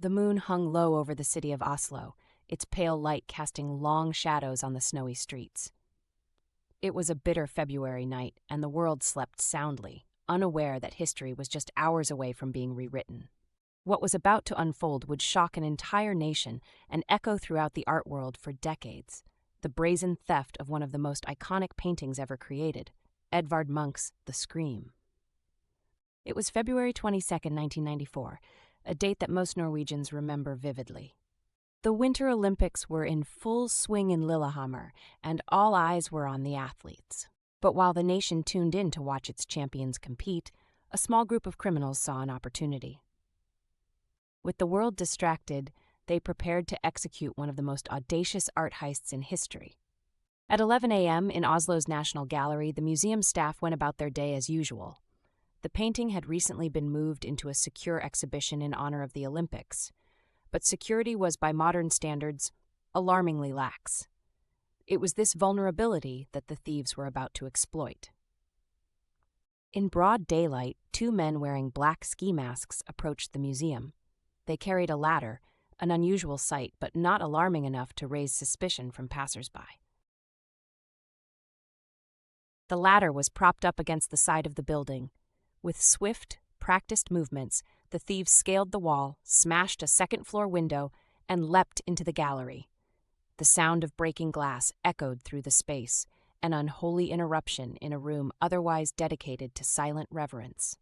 The moon hung low over the city of Oslo, its pale light casting long shadows on the snowy streets. It was a bitter February night, and the world slept soundly, unaware that history was just hours away from being rewritten. What was about to unfold would shock an entire nation and echo throughout the art world for decades: the brazen theft of one of the most iconic paintings ever created, Edvard Munch's The Scream. It was February 22nd, 1994, a date that most Norwegians remember vividly. The Winter Olympics were in full swing in Lillehammer, and all eyes were on the athletes. But while the nation tuned in to watch its champions compete, a small group of criminals saw an opportunity. With the world distracted, they prepared to execute one of the most audacious art heists in history. At 11 a.m. in Oslo's National Gallery, the museum staff went about their day as usual. The painting had recently been moved into a secure exhibition in honor of the Olympics, but security was, by modern standards, alarmingly lax. It was this vulnerability that the thieves were about to exploit. In broad daylight, two men wearing black ski masks approached the museum. They carried a ladder, an unusual sight, but not alarming enough to raise suspicion from passersby. The ladder was propped up against the side of the building. With swift, practiced movements, the thieves scaled the wall, smashed a second-floor window, and leapt into the gallery. The sound of breaking glass echoed through the space, an unholy interruption in a room otherwise dedicated to silent reverence.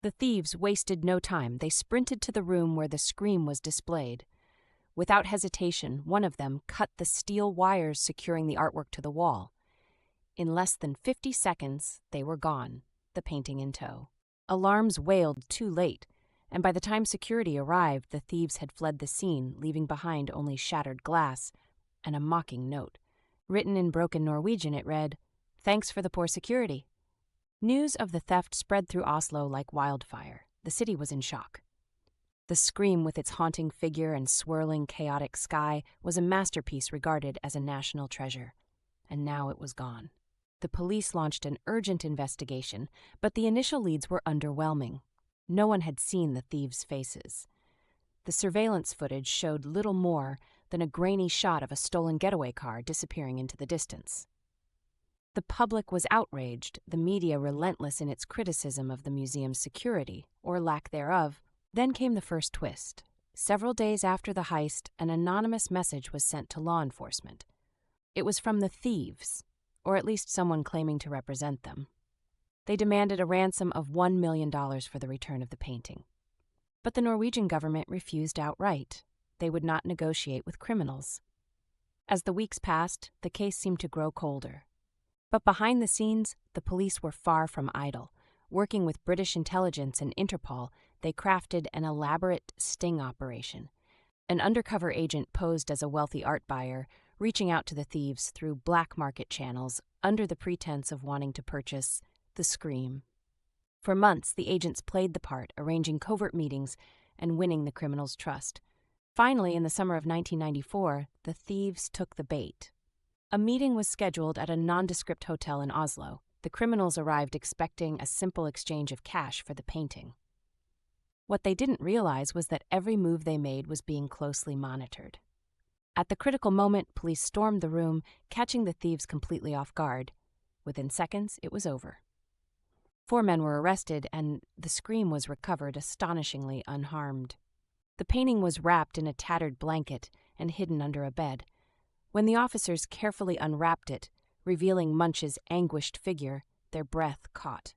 The thieves wasted no time. They sprinted to the room where the Scream was displayed. Without hesitation, one of them cut the steel wires securing the artwork to the wall. In less than 50 seconds, they were gone, the painting in tow. Alarms wailed too late, and by the time security arrived, the thieves had fled the scene, leaving behind only shattered glass and a mocking note. Written in broken Norwegian, it read, "Thanks for the poor security." News of the theft spread through Oslo like wildfire. The city was in shock. The Scream, with its haunting figure and swirling, chaotic sky, was a masterpiece regarded as a national treasure. And now it was gone. The police launched an urgent investigation, but the initial leads were underwhelming. No one had seen the thieves' faces. The surveillance footage showed little more than a grainy shot of a stolen getaway car disappearing into the distance. The public was outraged, the media relentless in its criticism of the museum's security, or lack thereof. Then came the first twist. Several days after the heist, an anonymous message was sent to law enforcement. It was from the thieves, or at least someone claiming to represent them. They demanded a ransom of $1 million for the return of the painting. But the Norwegian government refused outright. They would not negotiate with criminals. As the weeks passed, the case seemed to grow colder. But behind the scenes, the police were far from idle. Working with British intelligence and Interpol, they crafted an elaborate sting operation. An undercover agent posed as a wealthy art buyer, reaching out to the thieves through black market channels under the pretense of wanting to purchase The Scream. For months, the agents played the part, arranging covert meetings and winning the criminals' trust. Finally, in the summer of 1994, the thieves took the bait. A meeting was scheduled at a nondescript hotel in Oslo. The criminals arrived expecting a simple exchange of cash for the painting. What they didn't realize was that every move they made was being closely monitored. At the critical moment, police stormed the room, catching the thieves completely off guard. Within seconds, it was over. 4 men were arrested, and The Scream was recovered astonishingly unharmed. The painting was wrapped in a tattered blanket and hidden under a bed. When the officers carefully unwrapped it, revealing Munch's anguished figure, their breath caught.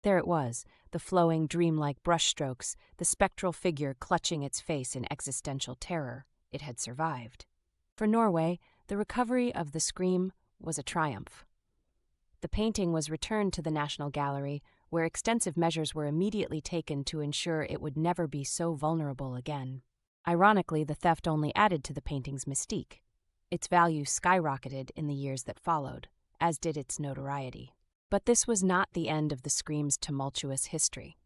There it was, the flowing, dreamlike brushstrokes, the spectral figure clutching its face in existential terror. It had survived. For Norway, the recovery of The Scream was a triumph. The painting was returned to the National Gallery, where extensive measures were immediately taken to ensure it would never be so vulnerable again. Ironically, the theft only added to the painting's mystique. Its value skyrocketed in the years that followed, as did its notoriety. But this was not the end of The Scream's tumultuous history.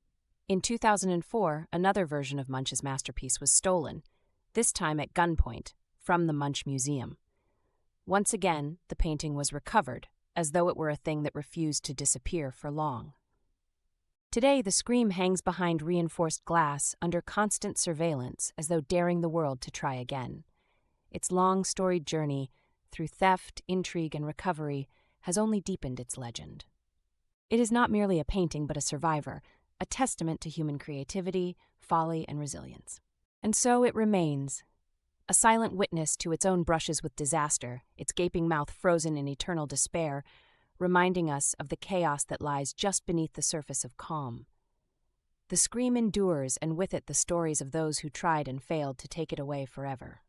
In 2004, another version of Munch's masterpiece was stolen, this time at gunpoint, from the Munch Museum. Once again, the painting was recovered, as though it were a thing that refused to disappear for long. Today, the Scream hangs behind reinforced glass under constant surveillance as though daring the world to try again. Its long, storied journey through theft, intrigue, and recovery has only deepened its legend. It is not merely a painting but a survivor, a testament to human creativity, folly, and resilience. And so it remains, a silent witness to its own brushes with disaster, its gaping mouth frozen in eternal despair, reminding us of the chaos that lies just beneath the surface of calm. The Scream endures, and with it the stories of those who tried and failed to take it away forever.